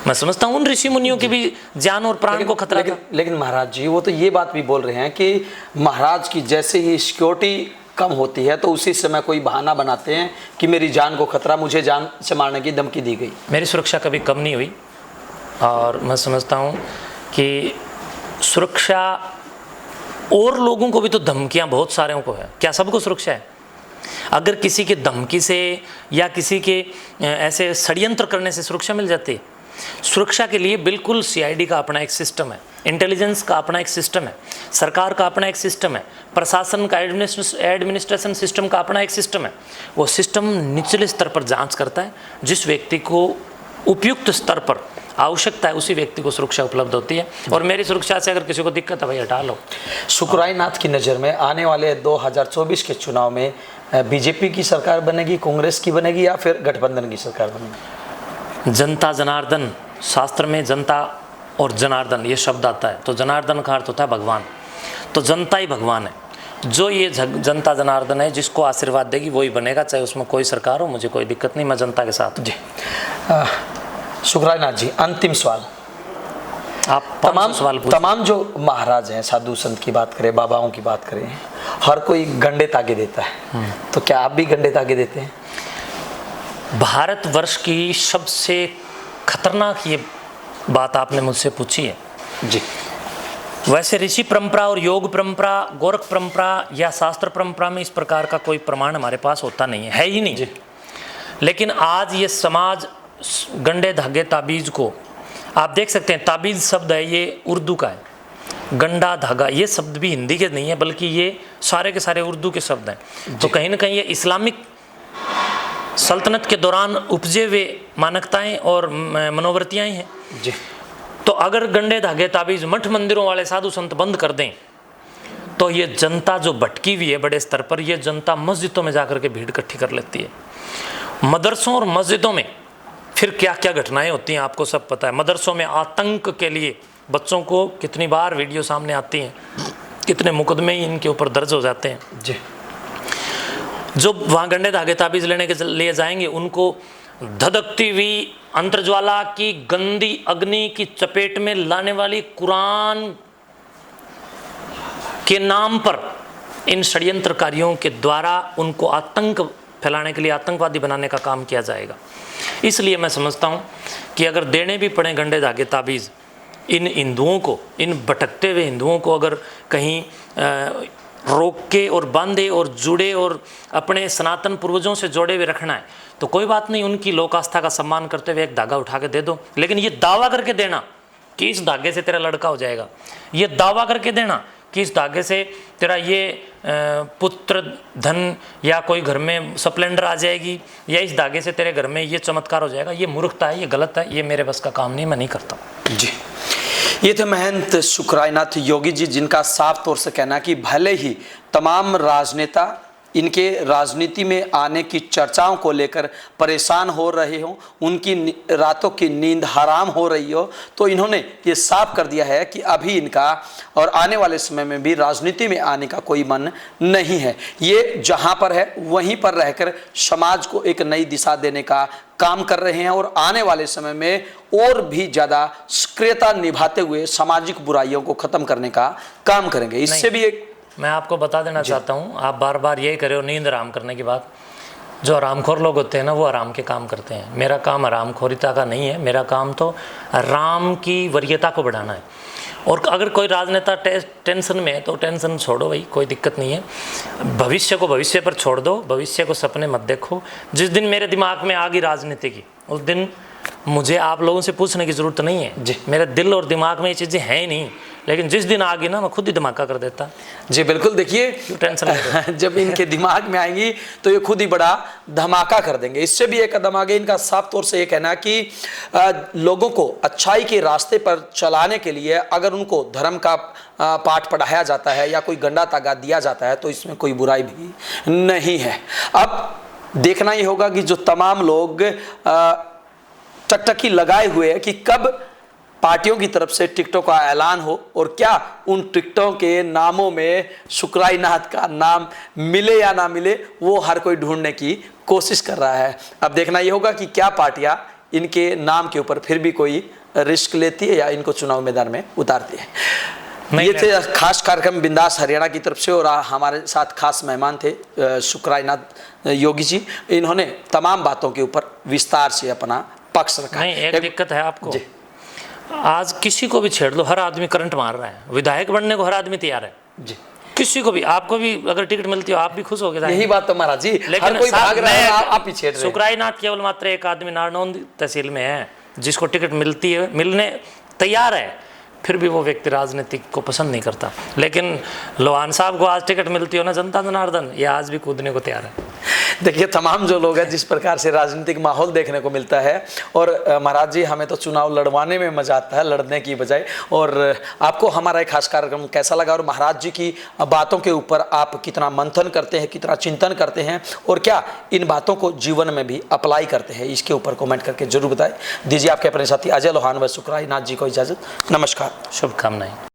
मैं समझता हूँ उन ऋषि मुनियों की भी जान और प्राण को खतरा था। लेकिन महाराज जी वो तो ये बात भी बोल रहे हैं कि महाराज की जैसे ही सिक्योरिटी कम होती है तो उसी समय कोई बहाना बनाते हैं कि मेरी जान को खतरा, मुझे जान से मारने की धमकी दी गई। मेरी सुरक्षा कभी कम नहीं हुई और मैं समझता हूँ कि सुरक्षा और लोगों को भी तो धमकियाँ बहुत सारे को है, क्या सबको सुरक्षा है? अगर किसी के धमकी से या किसी के ऐसे षड्यंत्र करने से सुरक्षा मिल जाती है? सुरक्षा के लिए बिल्कुल CID का अपना एक सिस्टम है, इंटेलिजेंस का अपना एक सिस्टम है, सरकार का अपना एक सिस्टम है, प्रशासन का एडमिनिस्ट्रेशन सिस्टम का अपना एक सिस्टम है। वो सिस्टम निचले स्तर पर जांच करता है, जिस व्यक्ति को उपयुक्त स्तर पर आवश्यकता है उसी व्यक्ति को सुरक्षा उपलब्ध होती है। और मेरी सुरक्षा से अगर किसी को दिक्कत है भाई हटा लो। शुक्राईनाथ की नज़र में आने वाले 2024 के चुनाव में BJP की सरकार बनेगी, कांग्रेस की बनेगी या फिर गठबंधन की सरकार बनेगी? जनता जनार्दन, शास्त्र में जनता और जनार्दन ये शब्द आता है, तो जनार्दन का अर्थ होता है भगवान, तो जनता ही भगवान है। जो ये जनता जनार्दन है जिसको आशीर्वाद देगी वही बनेगा, चाहे उसमें कोई सरकार हो, मुझे कोई दिक्कत नहीं, मैं जनता के साथ हूँ। जी शुक्राईनाथ जी, अंतिम सवाल। आप तमाम जो महाराज हैं, साधु संत की बात करें, बाबाओं की बात करें, हर कोई गंडे तागे देता है, तो क्या आप भी गंडे तागे देते हैं? भारतवर्ष की सबसे खतरनाक ये बात आपने मुझसे पूछी है जी। वैसे ऋषि परंपरा और योग परंपरा, गोरख परंपरा या शास्त्र परंपरा में इस प्रकार का कोई प्रमाण हमारे पास होता नहीं है ही नहीं जी। लेकिन आज ये समाज गंडे धागे ताबीज को, आप देख सकते हैं ताबीज शब्द है ये उर्दू का है, गंडा धागा ये शब्द भी हिंदी के नहीं है बल्कि ये सारे के सारे उर्दू के शब्द हैं। तो कहीं ना कहीं ये इस्लामिक सल्तनत के दौरान उपजे हुए मानकताएं और मनोवृत्तियाँ हैं जी। तो अगर गंडे धागे ताबीज मठ मंदिरों वाले साधु संत बंद कर दें तो ये जनता जो भटकी हुई है बड़े स्तर पर, ये जनता मस्जिदों में जाकर के भीड़ इकट्ठी कर लेती है। मदरसों और मस्जिदों में फिर क्या क्या घटनाएं होती हैं आपको सब पता है। मदरसों में आतंक के लिए बच्चों को कितनी बार वीडियो सामने आती हैं, कितने मुकदमे ही इनके ऊपर दर्ज हो जाते हैं जी। जो वहाँ गंडे धागे ताबीज लेने के लिए जाएंगे उनको धधकती हुई अंतर्ज्वाला की गंदी अग्नि की चपेट में लाने वाली कुरान के नाम पर इन षड्यंत्रकारियों के द्वारा उनको आतंक फैलाने के लिए आतंकवादी बनाने का काम किया जाएगा। इसलिए मैं समझता हूँ कि अगर देने भी पड़े गंडे धागे ताबीज इन हिंदुओं को, इन भटकते हुए हिंदुओं को अगर कहीं रोक के और बांधे और जुड़े और अपने सनातन पूर्वजों से जोड़े हुए रखना है तो कोई बात नहीं, उनकी लोक आस्था का सम्मान करते हुए एक धागा उठा के दे दो। लेकिन ये दावा करके देना कि इस धागे से तेरा लड़का हो जाएगा, ये दावा करके देना कि इस धागे से तेरा ये पुत्र धन या कोई घर में स्प्लेंडर आ जाएगी या इस धागे से तेरे घर में ये चमत्कार हो जाएगा, ये मूर्खता है, ये गलत है, ये मेरे बस का काम नहीं, मैं नहीं करता जी। ये थे महंत शुक्राईनाथ योगी जी, जिनका साफ तौर से कहना कि भले ही तमाम राजनेता इनके राजनीति में आने की चर्चाओं को लेकर परेशान हो रहे हों, उनकी रातों की नींद हराम हो रही हो, तो इन्होंने ये साफ कर दिया है कि अभी इनका और आने वाले समय में भी राजनीति में आने का कोई मन नहीं है। ये जहां पर है वहीं पर रहकर समाज को एक नई दिशा देने का काम कर रहे हैं और आने वाले समय में और भी ज़्यादा सक्रियता निभाते हुए सामाजिक बुराइयों को ख़त्म करने का काम करेंगे। इससे भी एक मैं आपको बता देना चाहता हूँ, आप बार बार यही करे हो नींद आराम करने की बात। जो हरामखोर लोग होते हैं ना वो आराम के काम करते हैं। मेरा काम हरामखोरिता का नहीं है, मेरा काम तो राम की वरीयता को बढ़ाना है। और अगर कोई राजनेता टेंशन में है तो टेंशन छोड़ो भाई, कोई दिक्कत नहीं है। भविष्य को भविष्य पर छोड़ दो, भविष्य को सपने मत देखो। जिस दिन मेरे दिमाग में आ गई राजनीति की उस दिन मुझे आप लोगों से पूछने की ज़रूरत नहीं है जी। मेरे दिल और दिमाग में ये चीज़ें हैं ही नहीं, लेकिन जिस दिन आ गई ना मैं खुद ही धमाका कर देता जी। बिल्कुल, देखिए टेंशन जब इनके दिमाग में आएंगी तो ये खुद ही बड़ा धमाका कर देंगे। इससे भी एक कदम आगे इनका साफ तौर से ये कहना है कि लोगों को अच्छाई के रास्ते पर चलाने के लिए अगर उनको धर्म का पाठ पढ़ाया जाता है या कोई गंडा तागा दिया जाता है तो इसमें कोई बुराई भी नहीं है। अब देखना ही होगा कि जो तमाम लोग टकटकी लगाए हुए हैं कि कब पार्टियों की तरफ से टिकटों का ऐलान हो और क्या उन टिकटों के नामों में शुक्राईनाथ का नाम मिले या ना मिले, वो हर कोई ढूंढने की कोशिश कर रहा है। अब देखना ये होगा कि क्या पार्टियां इनके नाम के ऊपर फिर भी कोई रिस्क लेती है या इनको चुनाव मैदान में उतारती है। ये थे खास कार्यक्रम बिंदास हरियाणा की तरफ से, और हमारे साथ खास मेहमान थे शुक्राईनाथ योगी जी। इन्होंने तमाम बातों के ऊपर विस्तार से अपना पक्ष रखा। नहीं, एक दिक्कत है आपको, आज किसी को भी छेड़ लो, हर आदमी करंट मार रहा है। विधायक बनने को हर आदमी तैयार है जी, किसी को भी। आपको भी अगर टिकट मिलती हो आप भी खुश हो गए। यही बात तो महाराज जी, लेकिन हर कोई भाग रहा है, आप ही छेड़ रहे हैं। शुक्राईनाथ केवल मात्र एक आदमी नारनौंद तहसील में है जिसको टिकट मिलती है, मिलने तैयार है, फिर भी वो व्यक्ति राजनीतिक को पसंद नहीं करता। लेकिन लोहान साहब को आज टिकट मिलती हो ना जनता जनार्दन, ये आज भी कूदने को तैयार है। देखिए तमाम जो लोग हैं, जिस प्रकार से राजनीतिक माहौल देखने को मिलता है, और महाराज जी हमें तो चुनाव लड़वाने में मजा आता है, लड़ने की बजाय। और आपको हमारा एक खास कार्यक्रम कैसा लगा, और महाराज जी की बातों के ऊपर आप कितना मंथन करते हैं, कितना चिंतन करते हैं, और क्या इन बातों को जीवन में भी अप्लाई करते हैं, इसके ऊपर कमेंट करके जरूर बताएं। दीजिए आपके अपने साथी अजय लोहान व शुक्राईनाथ जी को इजाजत। नमस्कार, शुभकामनाएं।